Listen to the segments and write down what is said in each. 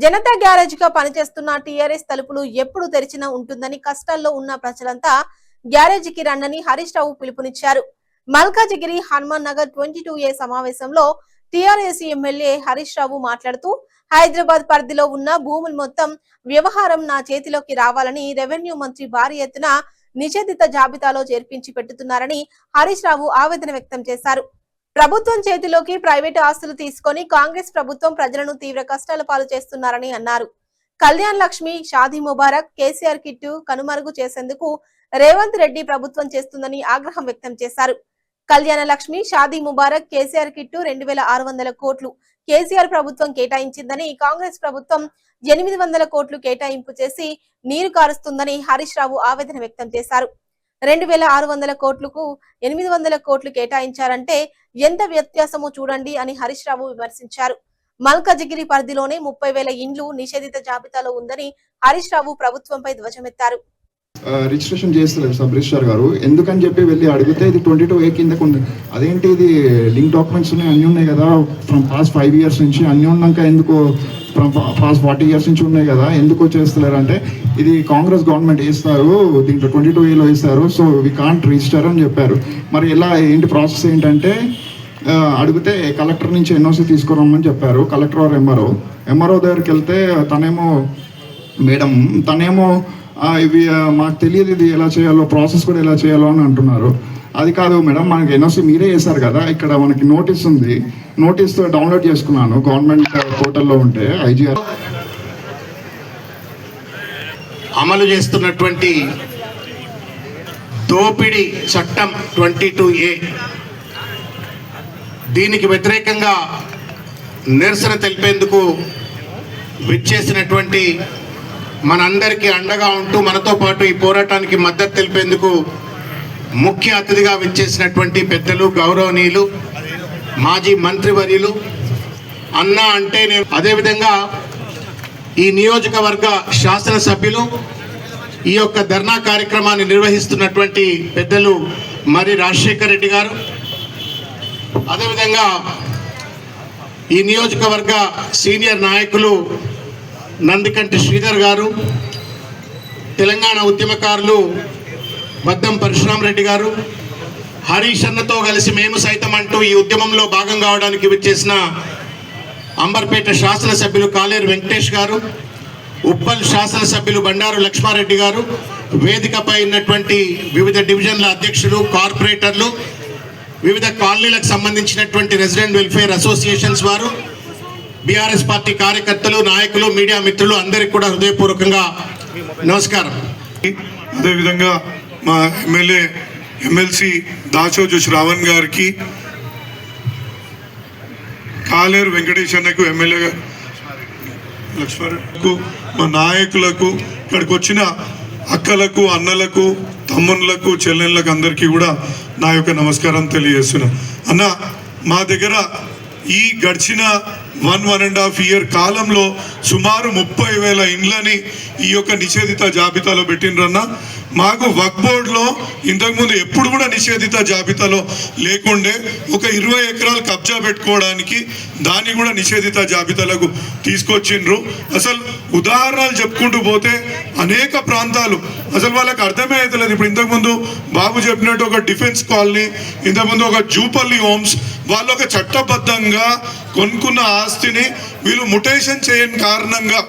Janata garage గా పనిచేస్తున్న TRS తలుపులు ఎప్పుడు తెరిచినా ఉంటుందని కష్టాల్లో ఉన్న ప్రజలంతా గ్యారేజ్ కి రండని హరీష్ రావు పిలుపునిచ్చారు. మల్కాజిగిరి హనుమాన్ నగర్ 22A సమావేశంలో టీఆర్ఎస్ ఎమ్మెల్యే హరీష్ రావు మాట్లాడుతూ హైదరాబాద్ పరిధిలో ఉన్న భూములు మొత్తం వ్యవహారం నా చేతిలోకి రావాలని రెవెన్యూ మంత్రి భారీ ఎత్తున నిషేధిత జాబితాలో చేర్పించి పెట్టుతున్నారని హరీష్ రావు ఆవేదన వ్యక్తం చేశారు. ప్రభుత్వం చేతిలోకి ప్రైవేటు ఆస్తులు తీసుకొని కాంగ్రెస్ ప్రభుత్వం ప్రజలను తీవ్ర కష్టాల పాలు చేస్తున్నారని అన్నారు. కళ్యాణ్ లక్ష్మి, షాదీ ముబారక్, కేసీఆర్ కిట్టు కనుమరుగు చేసేందుకు రేవంత్ రెడ్డి ప్రభుత్వం చేస్తుందని ఆగ్రహం వ్యక్తం చేశారు. కళ్యాణ లక్ష్మి, షాదీ ముబారక్, కేసీఆర్ కిట్టు 2600 కోట్లు కేసీఆర్ ప్రభుత్వం కేటాయించిందని, కాంగ్రెస్ ప్రభుత్వం 800 కోట్లు కేటాయింపు చేసి నీరు కారుస్తుందని హరీష్ రావు ఆవేదన వ్యక్తం చేశారు. 2600 కోట్లకు 800 కోట్లు కేటాయించారంటే ఎంత వ్యత్యాసమో చూడండి అని హరీష్ రావు విమర్శించారు. మల్కాజిగిరి పరిధిలోనే 30,000 ఇండ్లు నిషేధిత జాబితాలో ఉందని హరీష్ రావు ప్రభుత్వంపై ధ్వజమెత్తారు. రిజిస్ట్రేషన్ చేస్తలేదు సబ్ రిజిస్ట్రార్ గారు, ఎందుకని చెప్పి వెళ్ళి అడిగితే ఇది 22A కిందకు ఉంది. అదేంటి ఇది లింక్ డాక్యుమెంట్స్ ఉన్నాయి, అన్నీ ఉన్నాయి కదా, ఫ్రమ్ పాస్ట్ 5 years నుంచి అన్నీ ఉన్నాక ఎందుకు ఫ్రమ్ పాస్ట్ 40 years నుంచి ఉన్నాయి కదా, ఎందుకు చేస్తలేరు అంటే ఇది కాంగ్రెస్ గవర్నమెంట్ వేస్తారు, దీంట్లో 22Aలో వేస్తారు, సో వి కాంట్ రిజిస్టర్ అని చెప్పారు. మరి ఎలా ఏంటి ప్రాసెస్ ఏంటంటే అడిగితే కలెక్టర్ నుంచి NOC తీసుకురమ్మని చెప్పారు. కలెక్టర్ ఆర్ ఎంఆర్ఓ దగ్గరికి వెళ్తే తనేమో ఇవి మాకు తెలియదు, ఇది ఎలా చేయాలో, ప్రాసెస్ కూడా ఎలా చేయాలో అని అంటున్నారు. అది కాదు మేడం, మనకి NOC మీరే వేశారు కదా, ఇక్కడ మనకి నోటీస్ ఉంది, నోటీస్ డౌన్లోడ్ చేసుకున్నాను గవర్నమెంట్ పోర్టల్లో ఉంటే. ఐజీఆర్ అమలు చేస్తున్నటువంటి దోపిడీ చట్టం 22A దీనికి వ్యతిరేకంగా నిరసన తెలిపేందుకు విచ్చేసినటువంటి మనందరికీ అండగా ఉంటూ మనతో పాటు ఈ పోరాటానికి మద్దతు తెలిపేందుకు ముఖ్య అతిథిగా విచ్చేసినటువంటి పెద్దలు, గౌరవనీయులు, మాజీ మంత్రివర్యులు, అన్నా అంటే నేను, అదేవిధంగా ఈ నియోజకవర్గ శాసనసభ్యులు, ఈ యొక్క ధర్నా కార్యక్రమాన్ని నిర్వహిస్తున్నటువంటి పెద్దలు మరి రాజశేఖర్ రెడ్డి గారు, అదేవిధంగా ఈ నియోజకవర్గ సీనియర్ నాయకులు నందికంటి శ్రీధర్ గారు, తెలంగాణ ఉద్యమకారులు బద్దం పరశురామ్ రెడ్డి గారు, హరీష్ అన్నతో కలిసి మేము సైతం అంటూ ఈ ఉద్యమంలో భాగం కావడానికి విచ్చేసిన అంబర్పేట శాసనసభ్యులు కాలేరు వెంకటేష్ గారు, ఉప్పల్ శాసనసభ్యులు బండారు లక్ష్మారెడ్డి గారు, వేదికపై ఉన్నటువంటి వివిధ డివిజన్ల అధ్యక్షులు, కార్పొరేటర్లు, వివిధ కాలనీలకు సంబంధించినటువంటి రెసిడెంట్ వెల్ఫేర్ అసోసియేషన్స్ వారు, బీఆర్ఎస్ పార్టీ కార్యకర్తలు, నాయకులు, మీడియా మిత్రులు అందరికీ కూడా హృదయపూర్వకంగా నమస్కారం. అదేవిధంగా మా ఎమ్మెల్సీ దాచోజు శ్రావణ్ గారికి, కాలేరు వెంకటేష్ అన్నకు, ఎమ్మెల్యే గారు లక్ష్మారెడ్డికు, మా నాయకులకు, ఇక్కడికి వచ్చిన అక్కలకు, అన్నలకు, తమ్ముళ్ళకు, చెల్లెళ్ళకు అందరికీ కూడా నా యొక్క నమస్కారం తెలియజేస్తున్నా. అన్న, మా దగ్గర ఈ గడిచిన 1.5 year కాలంలో సుమారు 30,000 ఇండ్లని ఈ యొక్క నిషేధిత జాబితాలో పెట్టినరన్న. మాకు వక్ఫ్ బోర్డులో ఇంతకుముందు ఎప్పుడు కూడా నిషేధిత జాబితాలో లేకుండే, ఒక 20 ఎకరాలు కబ్జా పెట్టుకోవడానికి దాన్ని కూడా నిషేధిత జాబితాలకు తీసుకొచ్చిండ్రు. అసలు ఉదాహరణలు చెప్పుకుంటూ పోతే అనేక ప్రాంతాలు అసలు వాళ్ళకి అర్థమే అవుతలేదు. ఇప్పుడు ఇంతకుముందు బాబు చెప్పినట్టు ఒక డిఫెన్స్ కాలనీ, ఇంతకుముందు ఒక జూపల్లి హోమ్స్, వాళ్ళు ఒక చట్టబద్ధంగా కొనుక్కున్న ఆస్తిని వీళ్ళు ముటేషన్ చేయని కారణంగా,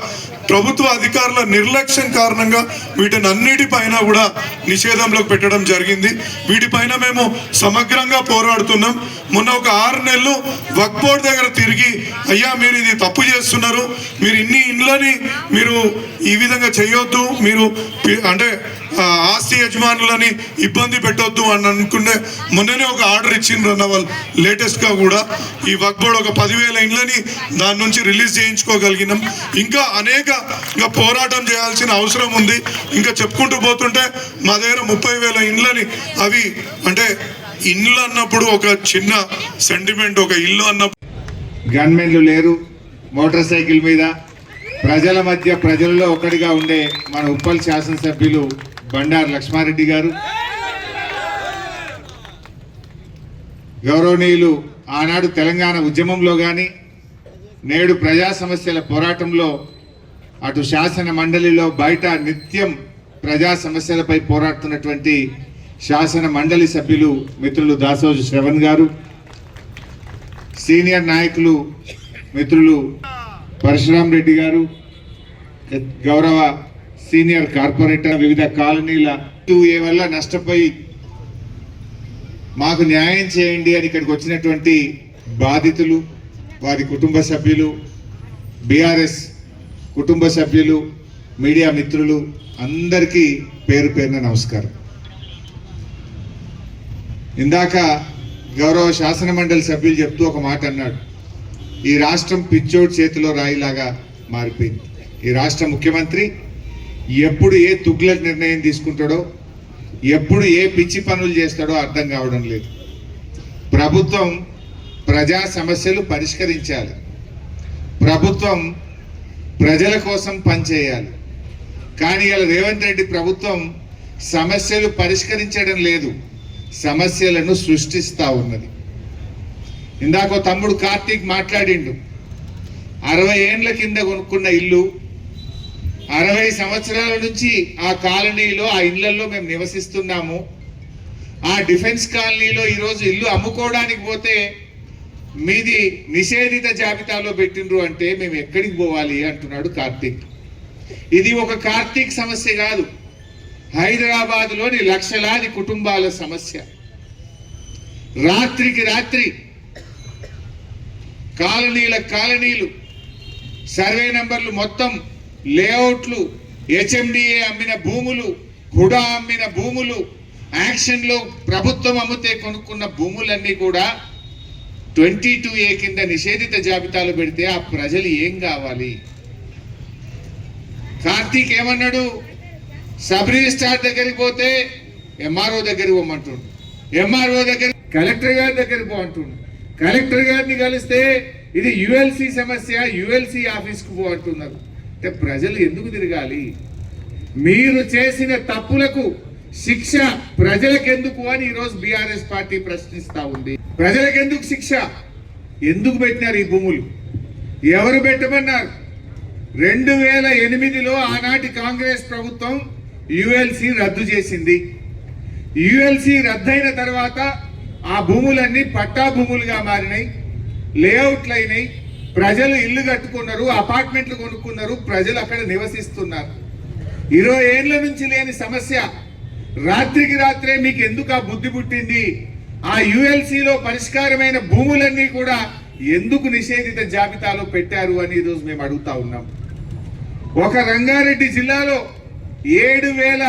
ప్రభుత్వ అధికారుల నిర్లక్ష్యం కారణంగా వీటిని అన్నిటిపైన కూడా నిషేధంలోకి పెట్టడం జరిగింది. వీటిపైన మేము సమగ్రంగా పోరాడుతున్నాం. మొన్న ఒక 6 నెలలు వక్ఫ్ బోర్డు దగ్గర తిరిగి, అయ్యా మీరు ఇది తప్పు చేస్తున్నారు, మీరు ఇన్ని ఇండ్లని మీరు ఈ విధంగా చేయొద్దు, మీరు అంటే ఆస్తి యజమానులని ఇబ్బంది పెట్టొద్దు అని అనుకునే మొన్ననే ఒక ఆర్డర్ ఇచ్చిండ్రు అన్న వాళ్ళు. లేటెస్ట్గా కూడా ఈ వక్ఫ్ బోర్డు ఒక 10,000 ఇండ్లని దాని నుంచి రిలీజ్ చేయించుకోగలిగినాం. ఇంకా ఇంకా పోరాటం చేయాల్సిన అవసరం ఉంది. ఇంకా చెప్పుకుంటూ పోతుంటే మా దగ్గర 30,000 ఇండ్లని, అవి అంటే ఇల్లు అన్నప్పుడు ఒక చిన్న సెంటిమెంట్, ఒక ఇల్లు అన్నప్పుడు గన్మెన్లు లేరు, మోటార్ సైకిల్ మీద ప్రజల మధ్య, ప్రజలలో ఒకటిగా ఉండే మన ఉప్పల్ శాసనసభ్యులు బండారు లక్ష్మారెడ్డి గారు, గౌరవనీయులు ఆనాడు తెలంగాణ ఉద్యమంలో కానీ నేడు ప్రజా సమస్యల పోరాటంలో అటు శాసన మండలిలో బయట నిత్యం ప్రజా సమస్యలపై పోరాడుతున్నటువంటి శాసన మండలి సభ్యులు మిత్రులు దాసోజు శ్రవణ్ గారు, సీనియర్ నాయకులు మిత్రులు పరశురామ్ రెడ్డి గారు, గౌరవ సీనియర్ కార్పొరేటర్, వివిధ కాలనీల 2A వల్ల నష్టపోయి మాకు న్యాయం చేయండి అని ఇక్కడికి వచ్చినటువంటి బాధితులు, వారి కుటుంబ సభ్యులు, బీఆర్ఎస్ కుటుంబ సభ్యులు, మీడియా మిత్రులు అందరికీ పేరు పేరున నమస్కారం. ఇందాక గౌరవ శాసన మండలి సభ్యులు చెప్తూ ఒక మాట అన్నాడు, ఈ రాష్ట్రం పిచ్చోడు చేతిలో రాయిలాగా మారిపోయింది. ఈ రాష్ట్ర ముఖ్యమంత్రి ఎప్పుడు ఏ తుగ్లక్ నిర్ణయం తీసుకుంటాడో, ఎప్పుడు ఏ పిచ్చి పనులు చేస్తాడో అర్థం కావడం లేదు. ప్రభుత్వం ప్రజా సమస్యలు పరిష్కరించాలి, ప్రభుత్వం ప్రజల కోసం పనిచేయాలి. కానీ ఇలా రేవంత్ రెడ్డి ప్రభుత్వం సమస్యలు పరిష్కరించడం లేదు, సమస్యలను సృష్టిస్తూ ఉన్నది. ఇందాక తమ్ముడు కార్తీక్ మాట్లాడిండు, 60 ఏండ్ల కింద కొనుక్కున్న ఇల్లు, 60 సంవత్సరాల నుంచి ఆ కాలనీలో ఆ ఇళ్లలో మేము నివసిస్తున్నాము. ఆ డిఫెన్స్ కాలనీలో ఈరోజు ఇల్లు అమ్ముకోవడానికి పోతే మీది నిషేధిత జాబితాలో పెట్టిండ్రు అంటే మేము ఎక్కడికి పోవాలి అంటున్నాడు కార్తీక్. ఇది ఒక కార్తీక్ సమస్య కాదు, హైదరాబాద్లోని లక్షలాది కుటుంబాల సమస్య. రాత్రికి రాత్రి కాలనీలు సర్వే నంబర్లు మొత్తం, లేఅవుట్లు, హెచ్ఎండిఏ అమ్మిన భూములు, హుడా అమ్మిన భూములు, యాక్షన్లో ప్రభుత్వం అమ్మితే కొనుక్కున్న భూములన్నీ కూడా 22A కింద నిషేధిత జాబితాలో పెడితే ఆ ప్రజలు ఏం కావాలి? కార్తీక్ ఏమన్నాడు, సబ్ రిజిస్ట్రార్ దగ్గరికి పోతే ఎంఆర్ఓ దగ్గరికి పోమంటుండు, ఎంఆర్ఓ దగ్గర కలెక్టర్ గారి దగ్గరికి పోమంటుండు, కలెక్టర్ గారిని కలిస్తే ఇది యుఎల్సి సమస్య, యుఎల్సి ఆఫీస్కు పోమంటున్నారు. అంటే ప్రజలు ఎందుకు తిరగాలి? మీరు చేసిన తప్పులకు శిక్ష ప్రజలకెందుకు అని ఈరోజు బీఆర్ఎస్ పార్టీ ప్రశ్నిస్తా ఉంది. ప్రజలకెందుకు శిక్ష? ఎందుకు పెట్టినారు ఈ భూములు? ఎవరు పెట్టమన్నారు? 2008లో ఆనాటి కాంగ్రెస్ ప్రభుత్వం యుఎల్సి రద్దు చేసింది. యుఎల్సి రద్దయిన తర్వాత ఆ భూములన్నీ పట్టా భూములుగా మారినాయి, లేఅవుట్లు అయినాయి, ప్రజలు ఇల్లు కట్టుకున్నారు, అపార్ట్మెంట్లు కొనుక్కున్నారు, ప్రజలు అక్కడ నివసిస్తున్నారు. 20 ఏళ్ల నుంచి లేని సమస్య రాత్రికి రాత్రే మీకు ఎందుకు ఆ బుద్ధి పుట్టింది? ఆ యుఎల్సిలో పరిష్కారమైన భూములన్నీ కూడా ఎందుకు నిషేధిత జాబితాలో పెట్టారు అని ఈరోజు మేము అడుగుతా ఉన్నాం. ఒక రంగారెడ్డి జిల్లాలో 7,000